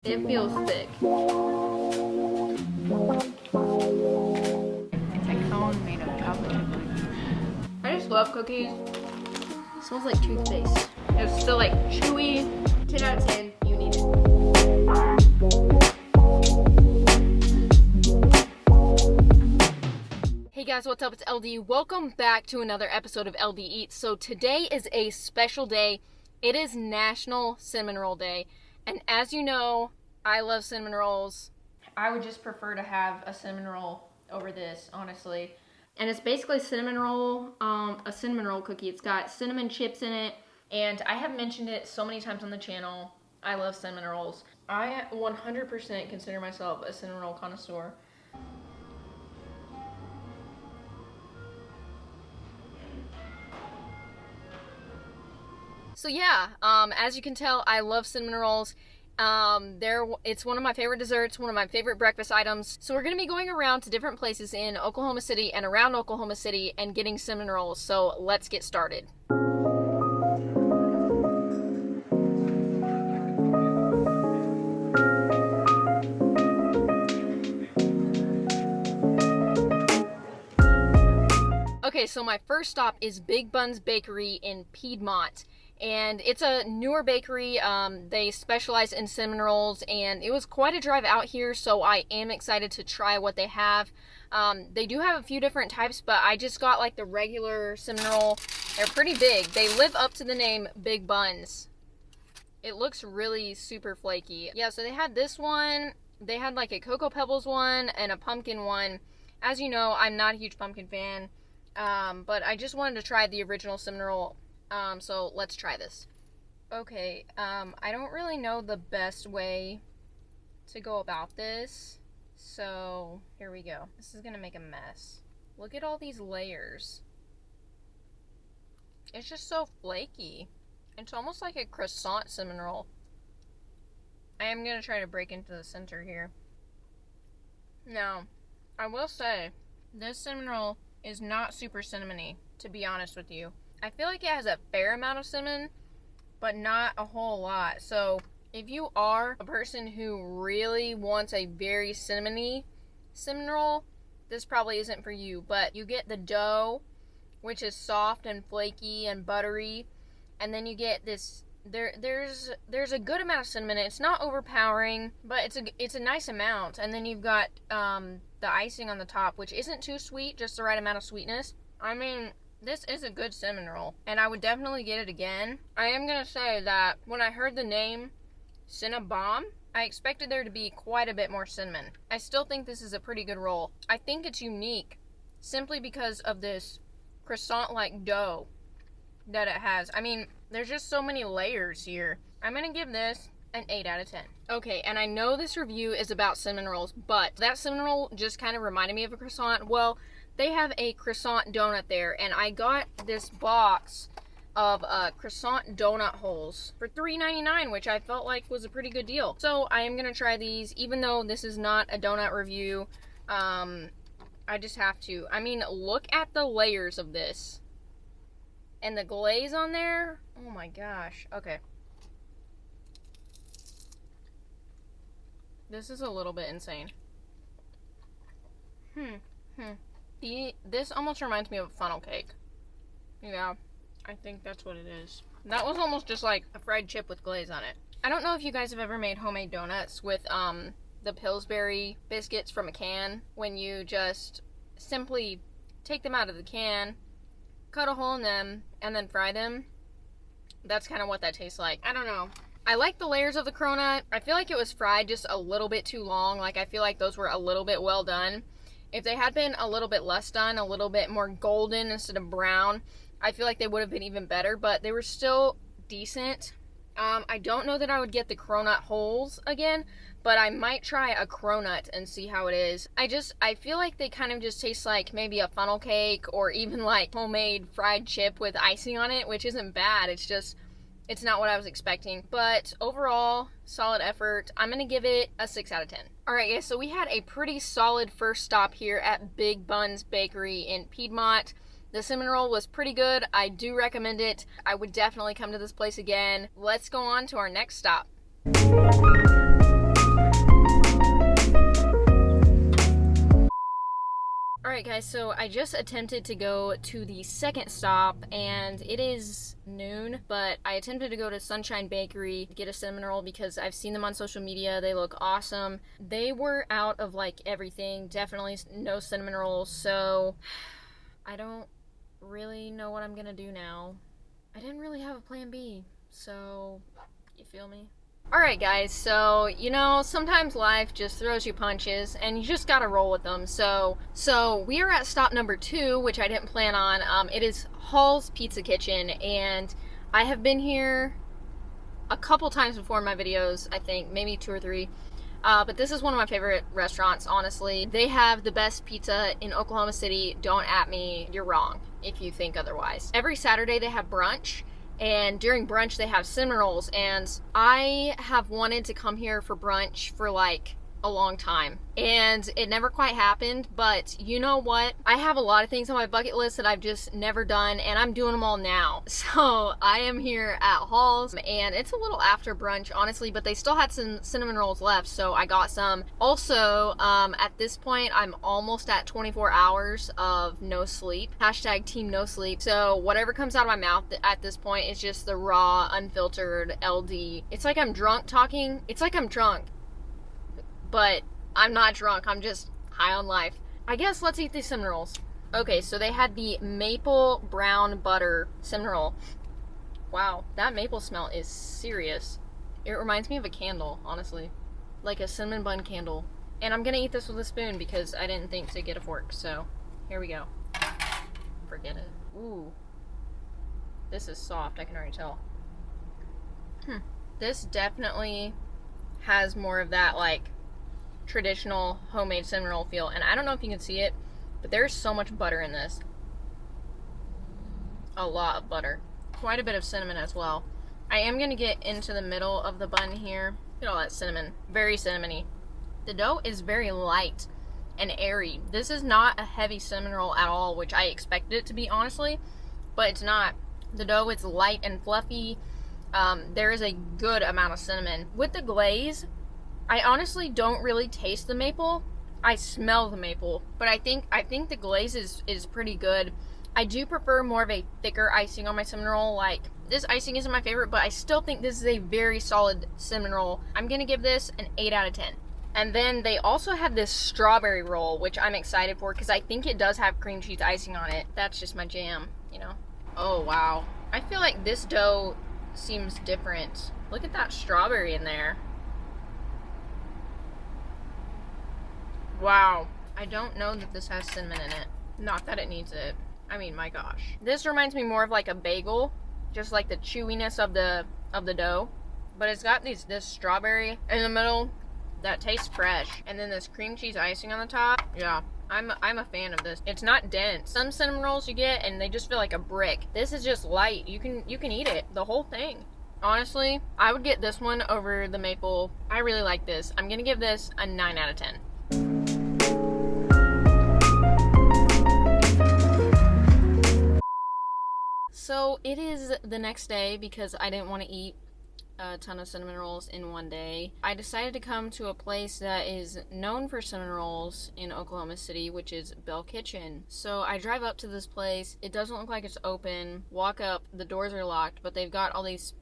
It feels thick. It's a cone made of chocolate chip cookies. I just love cookies. It smells like toothpaste. It's still like chewy. 10 out of 10. You need it. Hey guys, what's up? It's LD. Welcome back to another episode of LD Eats. So today is a special day. It is National Cinnamon Roll Day. And as you know, I love cinnamon rolls. I would just prefer to have a cinnamon roll over this, honestly. And it's basically a cinnamon roll cookie. It's got cinnamon chips in it. And I have mentioned it so many times on the channel. I love cinnamon rolls. I 100% consider myself a cinnamon roll connoisseur. So yeah, as you can tell, I love cinnamon rolls. It's one of my favorite desserts, one of my favorite breakfast items. So we're going to be going around to different places in Oklahoma City and around Oklahoma City and getting cinnamon rolls. So let's get started. Okay, so my first stop is Buns Bakery in Piedmont. And it's a newer bakery. They specialize in cinnamon rolls, and it was quite a drive out here, so I am excited to try what they have. They do have a few different types, but I just got like the regular cinnamon roll. They're pretty big. They live up to the name Big Buns. It looks really super flaky. Yeah, so they had this one. They had like a Cocoa Pebbles one and a pumpkin one. As you know, I'm not a huge pumpkin fan, but I just wanted to try the original cinnamon roll. So let's try this. Okay, I don't really know the best way to go about this, so here we go. This is gonna make a mess. Look at all these layers. It's just so flaky. It's almost like a croissant cinnamon roll. I am gonna try to break into the center here. Now, I will say, this cinnamon roll is not super cinnamony, to be honest with you. I feel like it has a fair amount of cinnamon, but not a whole lot. So if you are a person who really wants a very cinnamony cinnamon roll, this probably isn't for you. But you get the dough, which is soft and flaky and buttery, and then you get this. There's a good amount of cinnamon. It's not overpowering, but it's a nice amount. And then you've got the icing on the top, which isn't too sweet, just the right amount of sweetness. I mean, this is a good cinnamon roll, and I would definitely get it again. I am going to say that when I heard the name Cinnabon, I expected there to be quite a bit more cinnamon. I still think this is a pretty good roll. I think it's unique simply because of this croissant-like dough that it has. I mean, there's just so many layers here. I'm going to give this an 8 out of 10. Okay, and I know this review is about cinnamon rolls, but that cinnamon roll just kind of reminded me of a croissant. Well, they have a croissant donut there, and I got this box of croissant donut holes for $3.99, which I felt like was a pretty good deal. So I am gonna try these, even though this is not a donut review. I just have to. I mean, look at the layers of this and the glaze on there. Oh my gosh. Okay. This is a little bit insane. This almost reminds me of a funnel cake. Yeah, I think that's what it is. That was almost just like a fried chip with glaze on it. I don't know if you guys have ever made homemade donuts with the Pillsbury biscuits from a can, when you just simply take them out of the can, cut a hole in them, and then fry them. That's kind of what that tastes like. I don't know. I like the layers of the cronut. I feel like it was fried just a little bit too long. Like, I feel like those were a little bit well done. If they had been a little bit less done, a little bit more golden instead of brown, I feel like they would have been even better, but they were still decent. I don't know that I would get the cronut holes again, but I might try a cronut and see how it is. I feel like they kind of just taste like maybe a funnel cake, or even like homemade fried chip with icing on it, which isn't bad. It's not what I was expecting. But overall, solid effort. I'm going to give it a 6 out of 10. Alright guys, so we had a pretty solid first stop here at Buns Bakery in Piedmont. The cinnamon roll was pretty good. I do recommend it. I would definitely come to this place again. Let's go on to our next stop. guys, so I just attempted to go to the second stop, and it is noon, but I attempted to go to Sunshine Bakery to get a cinnamon roll because I've seen them on social media. They look awesome. They were out of like everything, definitely no cinnamon rolls, so I don't really know what I'm gonna do now. I didn't really have a plan B, so you feel me? Alright guys, so, you know, sometimes life just throws you punches, and you just gotta roll with them. So we are at stop number 2, which I didn't plan on. It is Hall's Pizza Kitchen, and I have been here a couple times before in my videos, I think, maybe 2 or 3. But this is one of my favorite restaurants, honestly. They have the best pizza in Oklahoma City. Don't at me, you're wrong if you think otherwise. Every Saturday they have brunch, and during brunch they have cinnamon rolls, and I have wanted to come here for brunch for like a long time, and it never quite happened. But you know what, I have a lot of things on my bucket list that I've just never done, and I'm doing them all now. So I am here at Hall's, and it's a little after brunch honestly, but they still had some cinnamon rolls left, so I got some. Also, at this point I'm almost at 24 hours of no sleep, hashtag team no sleep. So whatever comes out of my mouth at this point is just the raw, unfiltered LD. It's like I'm drunk talking. It's like I'm drunk, but I'm not drunk, I'm just high on life. I guess let's eat these cinnamon rolls. Okay, so they had the maple brown butter cinnamon roll. Wow, that maple smell is serious. It reminds me of a candle, honestly. Like a cinnamon bun candle. And I'm gonna eat this with a spoon because I didn't think to get a fork, so here we go. Forget it. Ooh. This is soft, I can already tell. This definitely has more of that, like, traditional homemade cinnamon roll feel, and I don't know if you can see it, but there's so much butter in this. A lot of butter. Quite a bit of cinnamon as well. I am going to get into the middle of the bun here. Look at all that cinnamon. Very cinnamony. The dough is very light and airy. This is not a heavy cinnamon roll at all, which I expected it to be, honestly, but it's not. The dough is light and fluffy. There is a good amount of cinnamon. With the glaze, I honestly don't really taste the maple. I smell the maple, but I think the glaze is pretty good. I do prefer more of a thicker icing on my cinnamon roll. Like, this icing isn't my favorite, but I still think this is a very solid cinnamon roll. I'm gonna give this an 8 out of 10. And then they also have this strawberry roll, which I'm excited for because I think it does have cream cheese icing on it. That's just my jam, you know? Oh, wow. I feel like this dough seems different. Look at that strawberry in there. Wow. I don't know that this has cinnamon in it. Not that it needs it. I mean, my gosh. This reminds me more of like a bagel, just like the chewiness of the dough. But it's got this strawberry in the middle that tastes fresh, and then this cream cheese icing on the top. Yeah, I'm a fan of this. It's not dense. Some cinnamon rolls you get and they just feel like a brick. This is just light. You can eat it, the whole thing. Honestly, I would get this one over the maple. I really like this. I'm gonna give this a 9 out of 10. So it is the next day because I didn't want to eat a ton of cinnamon rolls in one day. I decided to come to a place that is known for cinnamon rolls in Oklahoma City, which is Bell Kitchen. So I drive up to this place. It doesn't look like it's open. Walk up, the doors are locked, but they've got all these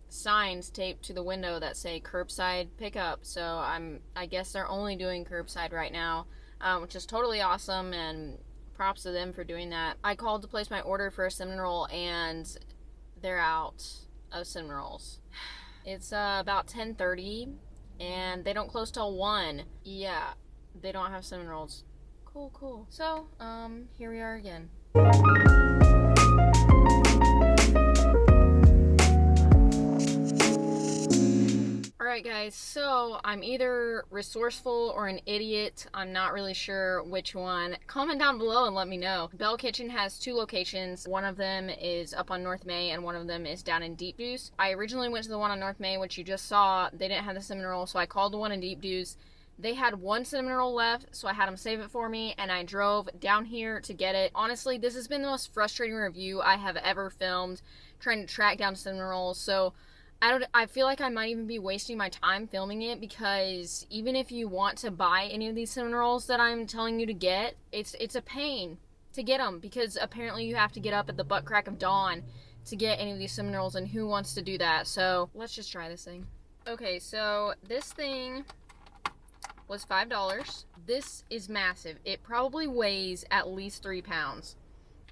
signs taped to the window that say curbside pickup. So I guess they're only doing curbside right now, which is totally awesome, and props to them for doing that. I called to place my order for a cinnamon roll, and they're out of cinnamon rolls. It's about 10:30, and they don't close till 1. Yeah, they don't have cinnamon rolls. Cool. So, here we are again. Alright guys, so I'm either resourceful or an idiot. I'm not really sure which one. Comment down below and let me know. Bell Kitchen has 2 locations. One of them is up on North May and one of them is down in Deep Deuce. I originally went to the one on North May, which you just saw. They didn't have the cinnamon roll, so I called the one in Deep Deuce. They had 1 cinnamon roll left, so I had them save it for me, and I drove down here to get it. Honestly, this has been the most frustrating review I have ever filmed, trying to track down cinnamon rolls. So I feel like I might even be wasting my time filming it, because even if you want to buy any of these cinnamon rolls that I'm telling you to get, it's a pain to get them, because apparently you have to get up at the butt crack of dawn to get any of these cinnamon rolls, and who wants to do that? So let's just try this thing. Okay, so this thing was $5. This is massive. It probably weighs at least 3 pounds.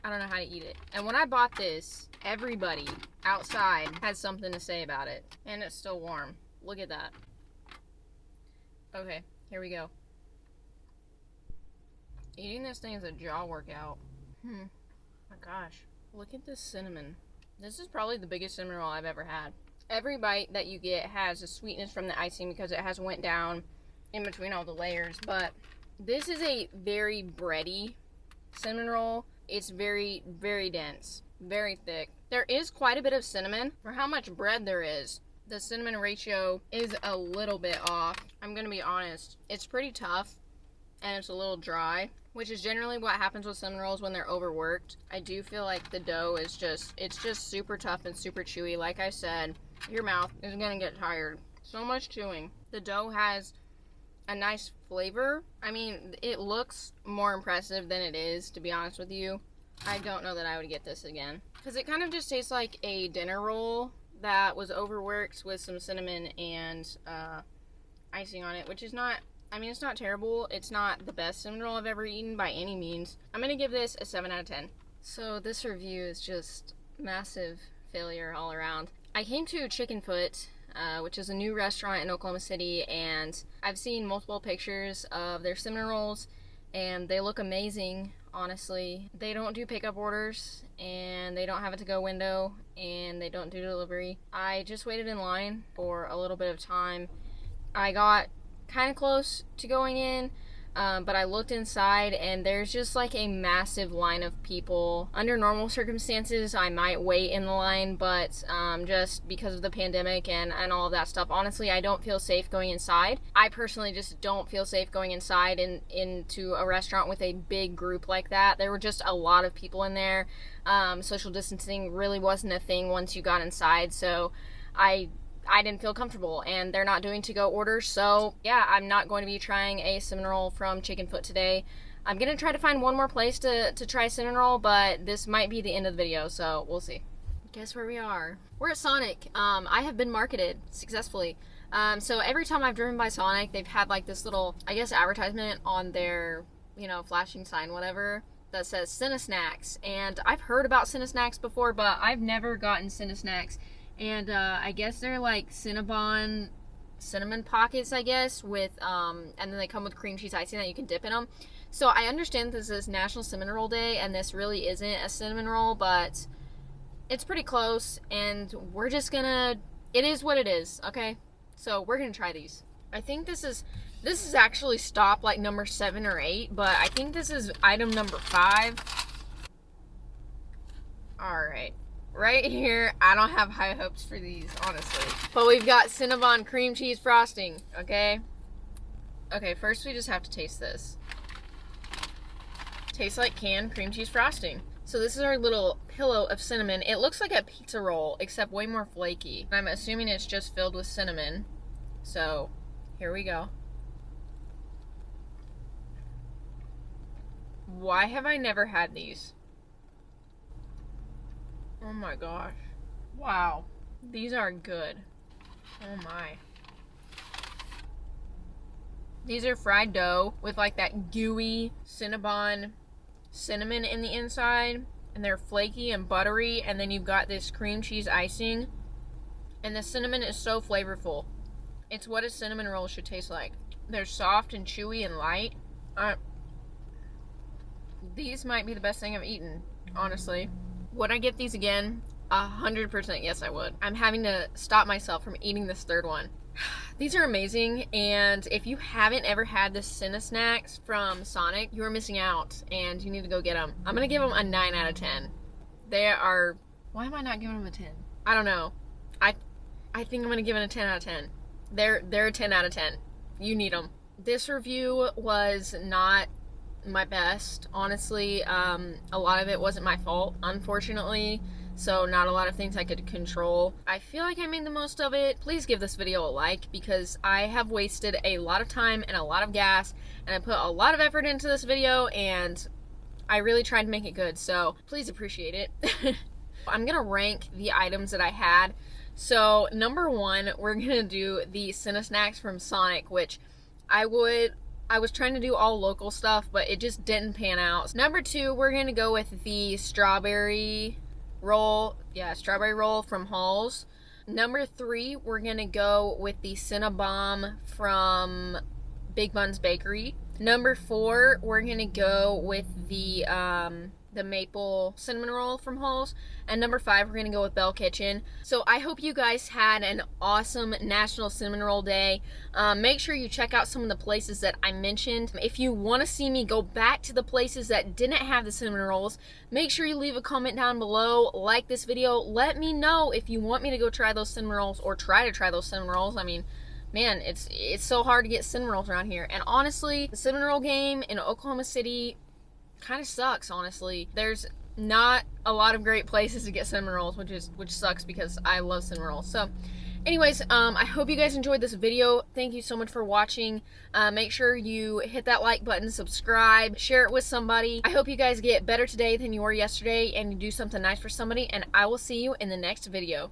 I don't know how to eat it. And when I bought this, everybody outside had something to say about it. And it's still warm. Look at that. Okay, here we go. Eating this thing is a jaw workout. My gosh. Look at this cinnamon. This is probably the biggest cinnamon roll I've ever had. Every bite that you get has a sweetness from the icing because it has went down in between all the layers. But this is a very bready cinnamon roll. It's very, very dense, very thick. There is quite a bit of cinnamon. For how much bread there is, the cinnamon ratio is a little bit off. I'm gonna be honest. It's pretty tough, and it's a little dry, which is generally what happens with cinnamon rolls when they're overworked. I do feel like the dough is it's just super tough and super chewy. Like I said, your mouth is gonna get tired. So much chewing. The dough has a nice flavor. I mean, it looks more impressive than it is, to be honest with you. I don't know that I would get this again, because it kind of just tastes like a dinner roll that was overworked with some cinnamon and icing on it, which is not, I mean, it's not terrible. It's not the best cinnamon roll I've ever eaten by any means. I'm gonna give this a 7 out of 10. So this review is just massive failure all around. I came to Chicken Foot, which is a new restaurant in Oklahoma City, and I've seen multiple pictures of their cinnamon rolls, and they look amazing, honestly. They don't do pickup orders, and they don't have a to-go window, and they don't do delivery. I just waited in line for a little bit of time. I got kind of close to going in, but I looked inside, and there's just like a massive line of people. Under normal circumstances, I might wait in the line, but just because of the pandemic and all of that stuff, honestly, I don't feel safe going inside. I personally just don't feel safe going inside into a restaurant with a big group like that. There were just a lot of people in there. Social distancing really wasn't a thing once you got inside, so I didn't feel comfortable, and they're not doing to-go orders, so yeah, I'm not going to be trying a cinnamon roll from Chicken Foot today. I'm going to try to find one more place to try cinnamon roll, but this might be the end of the video, so we'll see. Guess where we are? We're at Sonic. I have been marketed successfully. So every time I've driven by Sonic, they've had like this little, I guess, advertisement on their, flashing sign, whatever, that says Cinnasnacks, and I've heard about Cinnasnacks before, but I've never gotten Cinnasnacks. And I guess they're like Cinnabon cinnamon pockets, I guess, with and then they come with cream cheese icing that you can dip in them. So I understand this is National Cinnamon Roll Day, and this really isn't a cinnamon roll, but it's pretty close, and we're just gonna, it is what it is, okay? So we're gonna try these. I think this is actually stop like number 7 or 8, but I think this is item number 5. All right. Right here, I don't have high hopes for these, honestly. But we've got Cinnabon cream cheese frosting, okay? Okay, first we just have to taste this. Tastes like canned cream cheese frosting. So this is our little pillow of cinnamon. It looks like a pizza roll, except way more flaky. I'm assuming it's just filled with cinnamon. So, here we go. Why have I never had these? Oh my gosh. Wow. These are good. Oh my. These are fried dough with like that gooey Cinnabon cinnamon in the inside. And they're flaky and buttery. And then you've got this cream cheese icing. And the cinnamon is so flavorful. It's what a cinnamon roll should taste like. They're soft and chewy and light. These might be the best thing I've eaten, honestly. Would I get these again? 100% yes, I would. I'm having to stop myself from eating this third one. These are amazing, and if you haven't ever had the Cinnasnacks from Sonic, you are missing out, and you need to go get them. I'm gonna give them a 9 out of 10. They are... Why am I not giving them a 10? I don't know. I think I'm gonna give it a 10 out of 10. They're a 10 out of 10. You need them. This review was not my best, honestly. A lot of it wasn't my fault, unfortunately. so not a lot of things I could control. I feel like I made the most of it. Please give this video a like, because I have wasted a lot of time and a lot of gas, and I put a lot of effort into this video, and I really tried to make it good, so please appreciate it. I'm gonna rank the items that I had. So number 1, we're gonna do the Cinna Snacks from Sonic, which I was trying to do all local stuff, but it just didn't pan out. Number 2, we're gonna go with the strawberry roll. Yeah, strawberry roll from Halls. Number 3, we're gonna go with the Cinnabomb from Big Buns Bakery. Number 4, we're gonna go with the maple cinnamon roll from Halls. And number 5, we're gonna go with Bell Kitchen. So I hope you guys had an awesome National Cinnamon Roll Day. Make sure you check out some of the places that I mentioned. If you want to see me go back to the places that didn't have the cinnamon rolls, make sure you leave a comment down below, like this video, let me know if you want me to go try those cinnamon rolls, or try to try those cinnamon rolls. I mean, man, it's so hard to get cinnamon rolls around here. And honestly, the cinnamon roll game in Oklahoma City kind of sucks, honestly. There's not a lot of great places to get cinnamon rolls, which sucks, because I love cinnamon rolls. So anyways, I hope you guys enjoyed this video. Thank you so much for watching. Make sure you hit that like button, subscribe, share it with somebody. I hope you guys get better today than you were yesterday, and you do something nice for somebody, and I will see you in the next video.